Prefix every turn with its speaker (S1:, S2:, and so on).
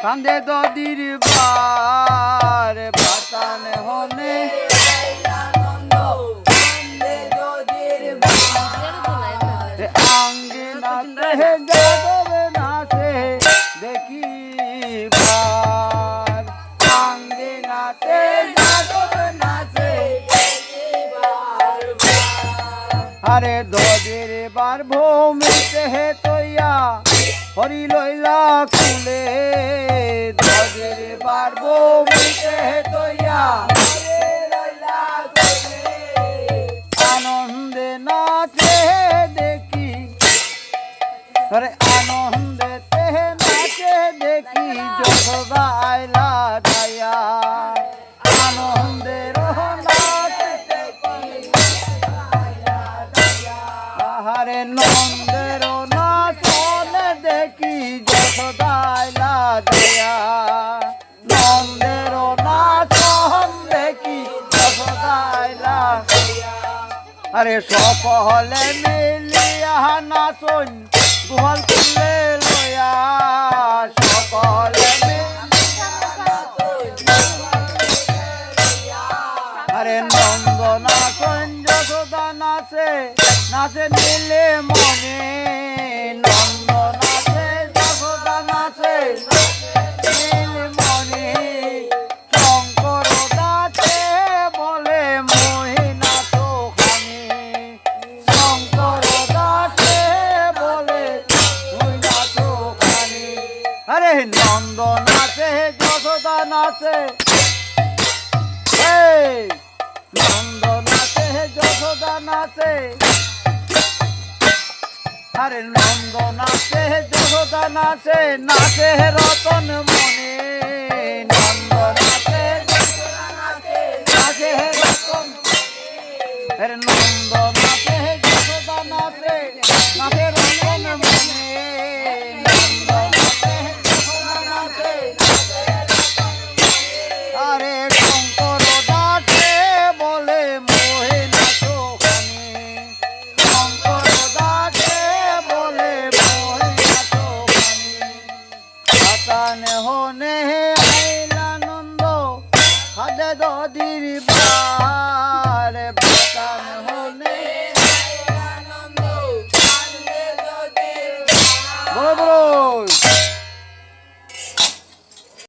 S1: কান্দে দদির বার বাতান হনে আঙ্গে নাতে যাদবে নাচে দেখি বার আঙ্গে নাতে যাদবে নাচে আরে দদির বার ভূমিতে হে তৈয়া হরি লইলা কুলে দদের বার ভূমিতে তৈয়া আনন্দে নাচে দেখি আরে আনন্দে নাচে দেখি যশোদা আইলা দয়া আনন্দের নাচে দেখি আহারে নন্দের দেখি যশোদাইলা দয়া নন্দের নাচন দেখি যশোদাইলা আরে সকলে মিলিয়া নাচন গোহাল খুলে লয়া সকলে আরে নন্দ নাচন যশোদা নাচে নাচে নীলে মনে নন্দ নাচে যশোদা নাচে নীল মনে শঙ্কর নাচে বলে মহিনা তো খানি শঙ্কর নাচে বলে মহিনা তো খানি আরে নন্দ নাচে যশোদা নাচে নন্দ নাচে যশোদা নাচে আরে নন্দ নাচে যশোদা নাচে নাচে রতন মনে নন্দ নাচে নাচে রতন আরে নন্দ নাচে যশোদা নাচে নাচে রতন মনে নন্দ নাচে যশোদা নাচে আরে শঙ্কর নাচে বলে মোহে নাচো খানে শঙ্কর নাচে বলে মোহে নাচো খানে বাতান হনে আইলানন্দ হাদে দদির বার বাতান হনে